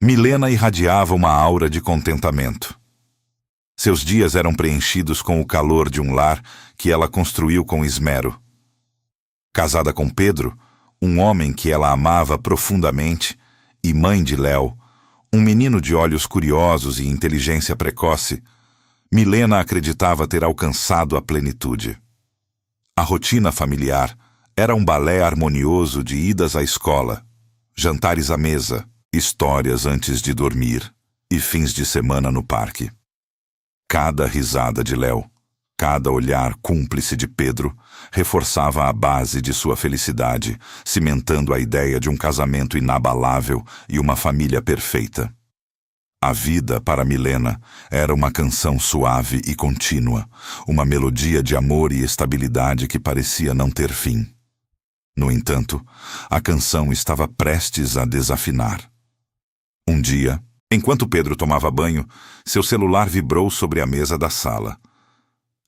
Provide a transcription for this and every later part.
Milena irradiava uma aura de contentamento. Seus dias eram preenchidos com o calor de um lar que ela construiu com esmero. Casada com Pedro, um homem que ela amava profundamente, e mãe de Léo, um menino de olhos curiosos e inteligência precoce, Milena acreditava ter alcançado a plenitude. A rotina familiar era um balé harmonioso de idas à escola, jantares à mesa, histórias antes de dormir e fins de semana no parque. Cada risada de Léo, cada olhar cúmplice de Pedro reforçava a base de sua felicidade, cimentando a ideia de um casamento inabalável e uma família perfeita. A vida, para Milena, era uma canção suave e contínua, uma melodia de amor e estabilidade que parecia não ter fim. No entanto, a canção estava prestes a desafinar. Um dia, enquanto Pedro tomava banho, seu celular vibrou sobre a mesa da sala.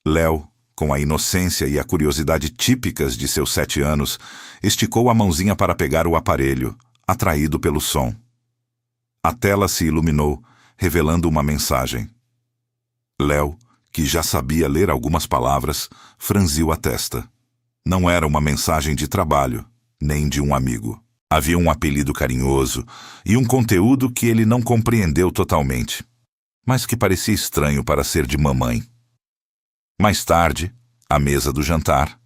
Léo, com a inocência e a curiosidade típicas de seus 7 anos, esticou a mãozinha para pegar o aparelho, atraído pelo som. A tela se iluminou, revelando uma mensagem. Léo, que já sabia ler algumas palavras, franziu a testa. Não era uma mensagem de trabalho, nem de um amigo. Havia um apelido carinhoso e um conteúdo que ele não compreendeu totalmente, mas que parecia estranho para ser de mamãe. Mais tarde, à mesa do jantar,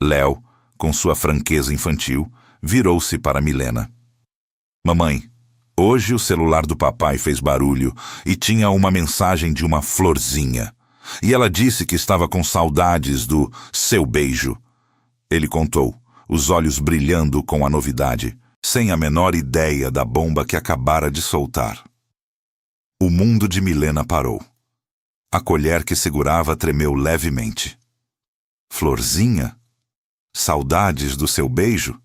Léo, com sua franqueza infantil, virou-se para Milena. Mamãe, hoje o celular do papai fez barulho e tinha uma mensagem de uma florzinha. E ela disse que estava com saudades do seu beijo. Ele contou, os olhos brilhando com a novidade, sem a menor ideia da bomba que acabara de soltar. O mundo de Milena parou. A colher que segurava tremeu levemente. Florzinha? Saudades do seu beijo?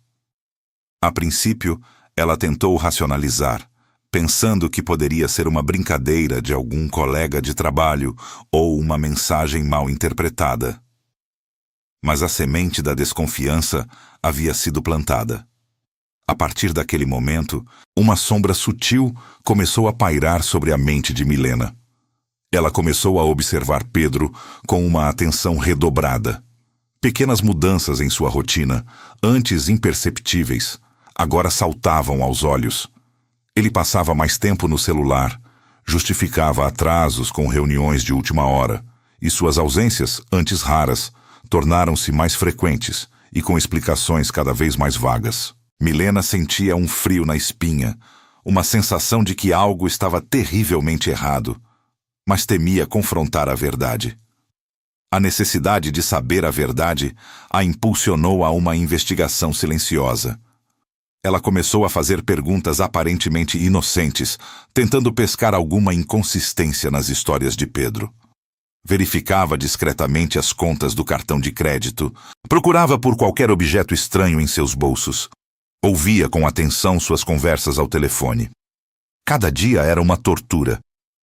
A princípio, ela tentou racionalizar, pensando que poderia ser uma brincadeira de algum colega de trabalho ou uma mensagem mal interpretada. Mas a semente da desconfiança havia sido plantada. A partir daquele momento, uma sombra sutil começou a pairar sobre a mente de Milena. Ela começou a observar Pedro com uma atenção redobrada. Pequenas mudanças em sua rotina, antes imperceptíveis, agora saltavam aos olhos. Ele passava mais tempo no celular, justificava atrasos com reuniões de última hora, e suas ausências, antes raras, tornaram-se mais frequentes e com explicações cada vez mais vagas. Milena sentia um frio na espinha, uma sensação de que algo estava terrivelmente errado, mas temia confrontar a verdade. A necessidade de saber a verdade a impulsionou a uma investigação silenciosa. Ela começou a fazer perguntas aparentemente inocentes, tentando pescar alguma inconsistência nas histórias de Pedro. Verificava discretamente as contas do cartão de crédito, procurava por qualquer objeto estranho em seus bolsos, ouvia com atenção suas conversas ao telefone. Cada dia era uma tortura,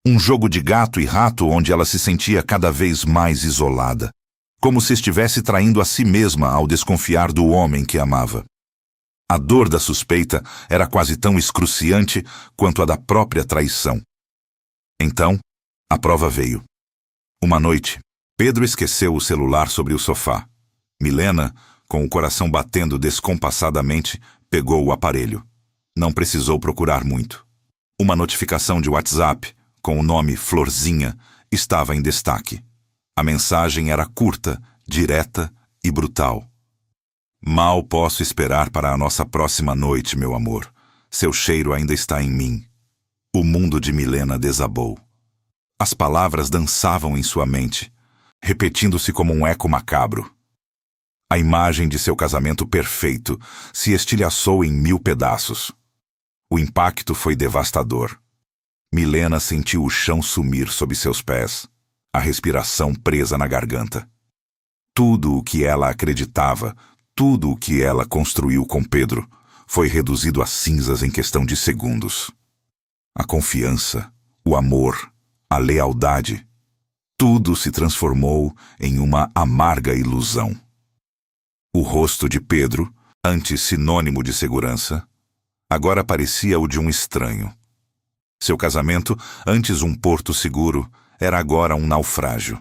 um jogo de gato e rato onde ela se sentia cada vez mais isolada, como se estivesse traindo a si mesma ao desconfiar do homem que amava. A dor da suspeita era quase tão excruciante quanto a da própria traição. Então, a prova veio. Uma noite, Pedro esqueceu o celular sobre o sofá. Milena, com o coração batendo descompassadamente, pegou o aparelho. Não precisou procurar muito. Uma notificação de WhatsApp, com o nome Florzinha, estava em destaque. A mensagem era curta, direta e brutal. Mal posso esperar para a nossa próxima noite, meu amor. Seu cheiro ainda está em mim. O mundo de Milena desabou. As palavras dançavam em sua mente, repetindo-se como um eco macabro. A imagem de seu casamento perfeito se estilhaçou em 1000 pedaços. O impacto foi devastador. Milena sentiu o chão sumir sob seus pés, a respiração presa na garganta. Tudo o que ela acreditava, tudo o que ela construiu com Pedro, foi reduzido a cinzas em questão de segundos. A confiança, o amor, a lealdade, tudo se transformou em uma amarga ilusão. O rosto de Pedro, antes sinônimo de segurança, agora parecia o de um estranho. Seu casamento, antes um porto seguro, era agora um naufrágio.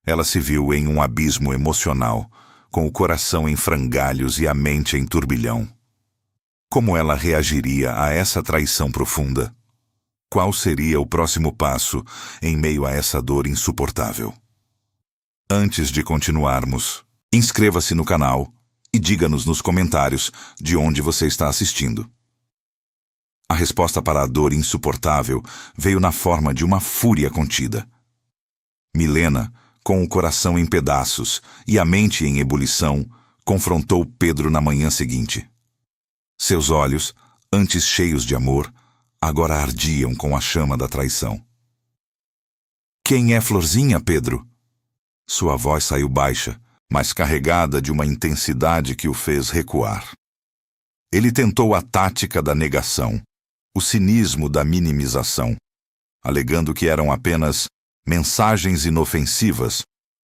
Ela se viu em um abismo emocional, com o coração em frangalhos e a mente em turbilhão. Como ela reagiria a essa traição profunda? Qual seria o próximo passo em meio a essa dor insuportável? Antes de continuarmos, inscreva-se no canal e diga-nos nos comentários de onde você está assistindo. A resposta para a dor insuportável veio na forma de uma fúria contida. Milena, com o coração em pedaços e a mente em ebulição, confrontou Pedro na manhã seguinte. Seus olhos, antes cheios de amor, agora ardiam com a chama da traição. "Quem é Florzinha, Pedro?" Sua voz saiu baixa, mas carregada de uma intensidade que o fez recuar. Ele tentou a tática da negação, o cinismo da minimização, alegando que eram apenas mensagens inofensivas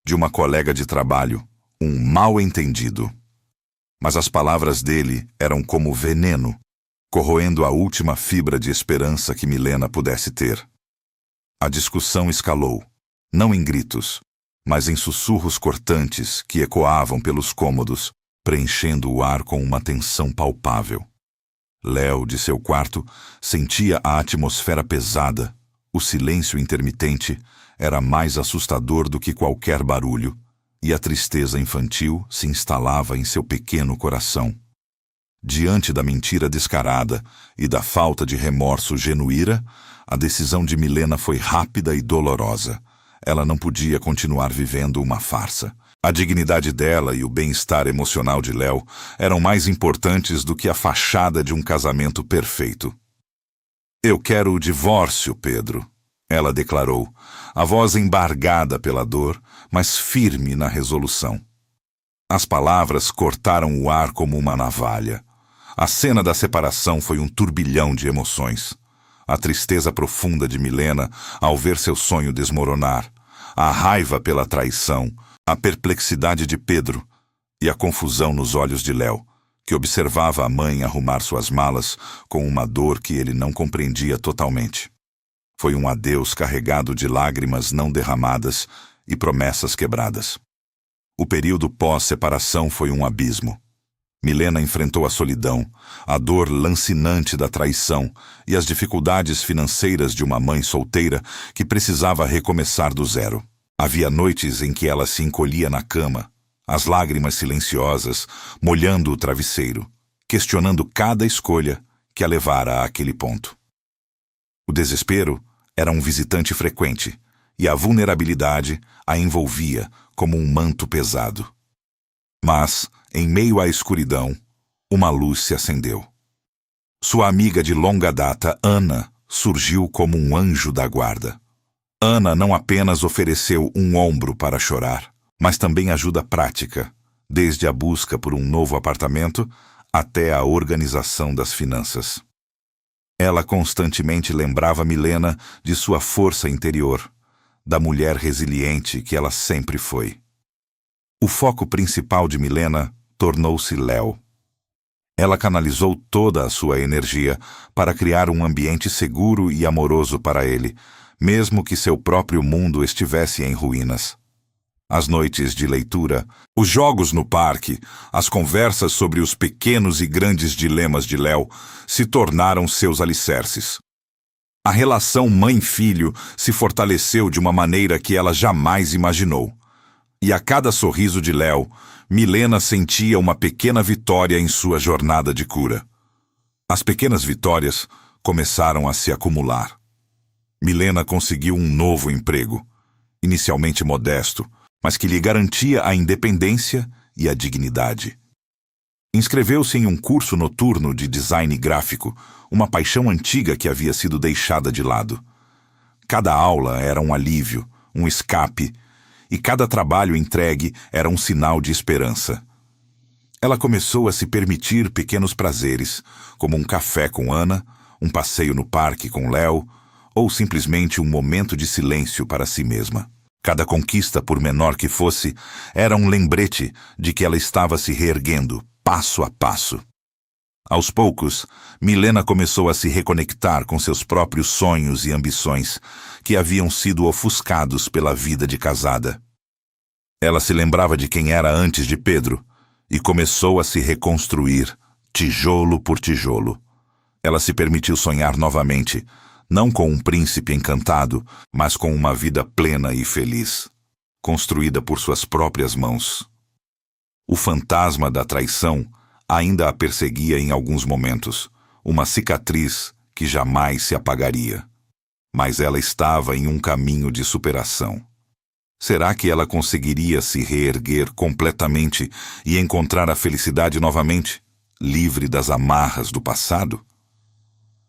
de uma colega de trabalho, um mal-entendido. Mas as palavras dele eram como veneno, corroendo a última fibra de esperança que Milena pudesse ter. A discussão escalou, não em gritos, mas em sussurros cortantes que ecoavam pelos cômodos, preenchendo o ar com uma tensão palpável. Léo, de seu quarto, sentia a atmosfera pesada. O silêncio intermitente era mais assustador do que qualquer barulho, e a tristeza infantil se instalava em seu pequeno coração. Diante da mentira descarada e da falta de remorso genuína, a decisão de Milena foi rápida e dolorosa. Ela não podia continuar vivendo uma farsa. A dignidade dela e o bem-estar emocional de Léo eram mais importantes do que a fachada de um casamento perfeito. "Eu quero o divórcio, Pedro", ela declarou, a voz embargada pela dor, mas firme na resolução. As palavras cortaram o ar como uma navalha. A cena da separação foi um turbilhão de emoções. A tristeza profunda de Milena ao ver seu sonho desmoronar, a raiva pela traição, a perplexidade de Pedro e a confusão nos olhos de Léo, que observava a mãe arrumar suas malas com uma dor que ele não compreendia totalmente. Foi um adeus carregado de lágrimas não derramadas e promessas quebradas. O período pós-separação foi um abismo. Milena enfrentou a solidão, a dor lancinante da traição e as dificuldades financeiras de uma mãe solteira que precisava recomeçar do zero. Havia noites em que ela se encolhia na cama, as lágrimas silenciosas, molhando o travesseiro, questionando cada escolha que a levara àquele ponto. O desespero era um visitante frequente, e a vulnerabilidade a envolvia como um manto pesado. Mas, em meio à escuridão, uma luz se acendeu. Sua amiga de longa data, Ana, surgiu como um anjo da guarda. Ana não apenas ofereceu um ombro para chorar, mas também ajuda prática, desde a busca por um novo apartamento até a organização das finanças. Ela constantemente lembrava Milena de sua força interior, da mulher resiliente que ela sempre foi. O foco principal de Milena tornou-se Léo. Ela canalizou toda a sua energia para criar um ambiente seguro e amoroso para ele, mesmo que seu próprio mundo estivesse em ruínas. As noites de leitura, os jogos no parque, as conversas sobre os pequenos e grandes dilemas de Léo se tornaram seus alicerces. A relação mãe-filho se fortaleceu de uma maneira que ela jamais imaginou. E a cada sorriso de Léo, Milena sentia uma pequena vitória em sua jornada de cura. As pequenas vitórias começaram a se acumular. Milena conseguiu um novo emprego, inicialmente modesto, mas que lhe garantia a independência e a dignidade. Inscreveu-se em um curso noturno de design gráfico, uma paixão antiga que havia sido deixada de lado. Cada aula era um alívio, um escape, e cada trabalho entregue era um sinal de esperança. Ela começou a se permitir pequenos prazeres, como um café com Ana, um passeio no parque com Léo, ou simplesmente um momento de silêncio para si mesma. Cada conquista, por menor que fosse, era um lembrete de que ela estava se reerguendo, passo a passo. Aos poucos, Milena começou a se reconectar com seus próprios sonhos e ambições, que haviam sido ofuscados pela vida de casada. Ela se lembrava de quem era antes de Pedro e começou a se reconstruir, tijolo por tijolo. Ela se permitiu sonhar novamente, não com um príncipe encantado, mas com uma vida plena e feliz, construída por suas próprias mãos. O fantasma da traição ainda a perseguia em alguns momentos, uma cicatriz que jamais se apagaria. Mas ela estava em um caminho de superação. Será que ela conseguiria se reerguer completamente e encontrar a felicidade novamente, livre das amarras do passado?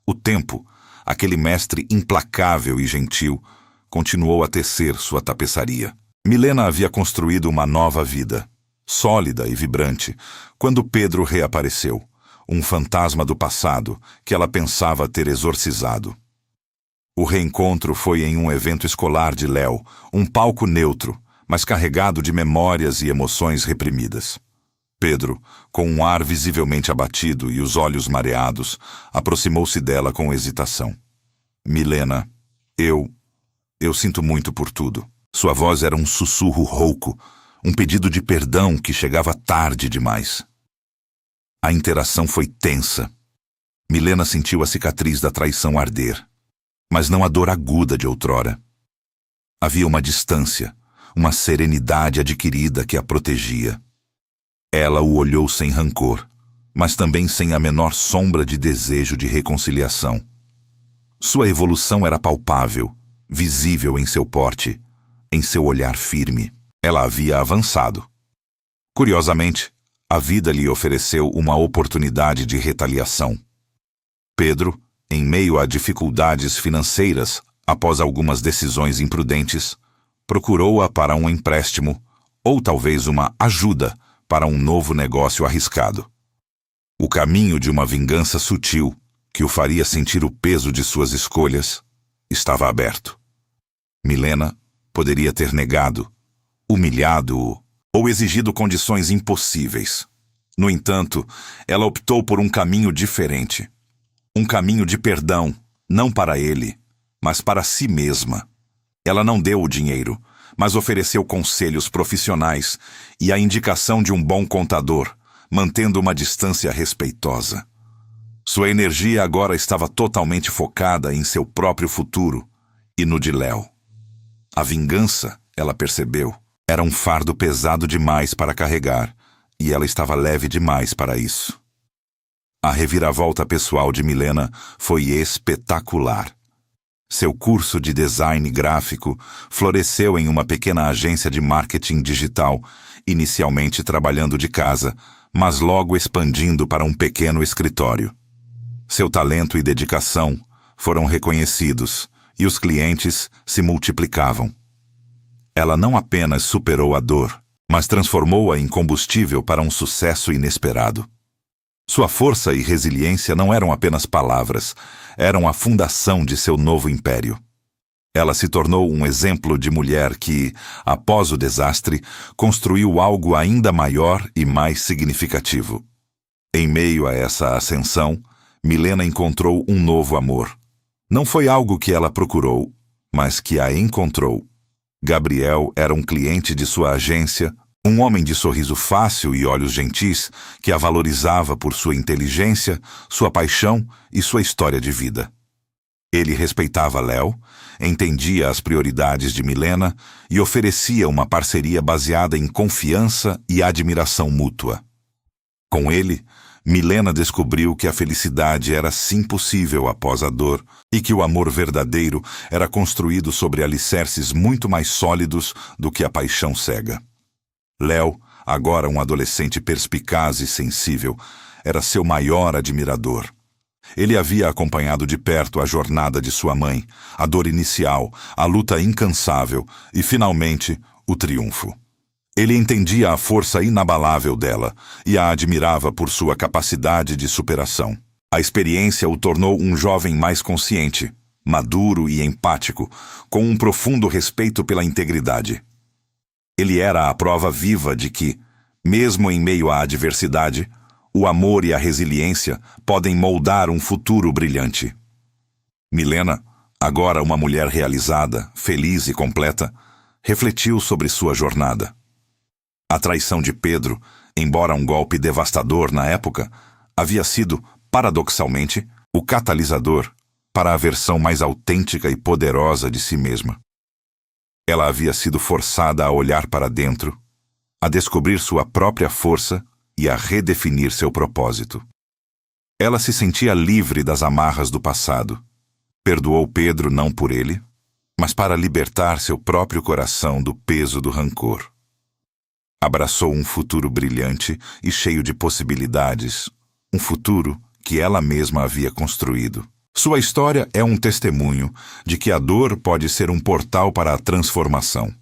O tempo, aquele mestre implacável e gentil, continuou a tecer sua tapeçaria. Milena havia construído uma nova vida, sólida e vibrante, quando Pedro reapareceu, um fantasma do passado que ela pensava ter exorcizado. O reencontro foi em um evento escolar de Léo, um palco neutro, mas carregado de memórias e emoções reprimidas. Pedro, com um ar visivelmente abatido e os olhos mareados, aproximou-se dela com hesitação. Milena, eu sinto muito por tudo. Sua voz era um sussurro rouco, um pedido de perdão que chegava tarde demais. A interação foi tensa. Milena sentiu a cicatriz da traição arder, mas não a dor aguda de outrora. Havia uma distância, uma serenidade adquirida que a protegia. Ela o olhou sem rancor, mas também sem a menor sombra de desejo de reconciliação. Sua evolução era palpável, visível em seu porte, em seu olhar firme. Ela havia avançado. Curiosamente, a vida lhe ofereceu uma oportunidade de retaliação. Pedro, em meio a dificuldades financeiras, após algumas decisões imprudentes, procurou-a para um empréstimo ou talvez uma ajuda para um novo negócio arriscado. O caminho de uma vingança sutil, que o faria sentir o peso de suas escolhas, estava aberto. Milena poderia ter negado, humilhado-o ou exigido condições impossíveis. No entanto, ela optou por um caminho diferente. Um caminho de perdão, não para ele, mas para si mesma. Ela não deu o dinheiro, mas ofereceu conselhos profissionais e a indicação de um bom contador, mantendo uma distância respeitosa. Sua energia agora estava totalmente focada em seu próprio futuro e no de Léo. A vingança, ela percebeu, era um fardo pesado demais para carregar, e ela estava leve demais para isso. A reviravolta pessoal de Milena foi espetacular. Seu curso de design gráfico floresceu em uma pequena agência de marketing digital, inicialmente trabalhando de casa, mas logo expandindo para um pequeno escritório. Seu talento e dedicação foram reconhecidos e os clientes se multiplicavam. Ela não apenas superou a dor, mas transformou-a em combustível para um sucesso inesperado. Sua força e resiliência não eram apenas palavras, eram a fundação de seu novo império. Ela se tornou um exemplo de mulher que, após o desastre, construiu algo ainda maior e mais significativo. Em meio a essa ascensão, Milena encontrou um novo amor. Não foi algo que ela procurou, mas que a encontrou. Gabriel era um cliente de sua agência, um homem de sorriso fácil e olhos gentis que a valorizava por sua inteligência, sua paixão e sua história de vida. Ele respeitava Léo, entendia as prioridades de Milena e oferecia uma parceria baseada em confiança e admiração mútua. Com ele, Milena descobriu que a felicidade era sim possível após a dor e que o amor verdadeiro era construído sobre alicerces muito mais sólidos do que a paixão cega. Léo, agora um adolescente perspicaz e sensível, era seu maior admirador. Ele havia acompanhado de perto a jornada de sua mãe, a dor inicial, a luta incansável e, finalmente, o triunfo. Ele entendia a força inabalável dela e a admirava por sua capacidade de superação. A experiência o tornou um jovem mais consciente, maduro e empático, com um profundo respeito pela integridade. Ele era a prova viva de que, mesmo em meio à adversidade, o amor e a resiliência podem moldar um futuro brilhante. Milena, agora uma mulher realizada, feliz e completa, refletiu sobre sua jornada. A traição de Pedro, embora um golpe devastador na época, havia sido, paradoxalmente, o catalisador para a versão mais autêntica e poderosa de si mesma. Ela havia sido forçada a olhar para dentro, a descobrir sua própria força e a redefinir seu propósito. Ela se sentia livre das amarras do passado. Perdoou Pedro não por ele, mas para libertar seu próprio coração do peso do rancor. Abraçou um futuro brilhante e cheio de possibilidades, um futuro que ela mesma havia construído. Sua história é um testemunho de que a dor pode ser um portal para a transformação.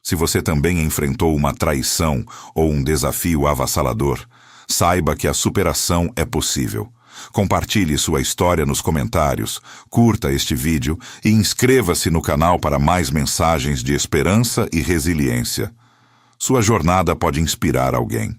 Se você também enfrentou uma traição ou um desafio avassalador, saiba que a superação é possível. Compartilhe sua história nos comentários, curta este vídeo e inscreva-se no canal para mais mensagens de esperança e resiliência. Sua jornada pode inspirar alguém.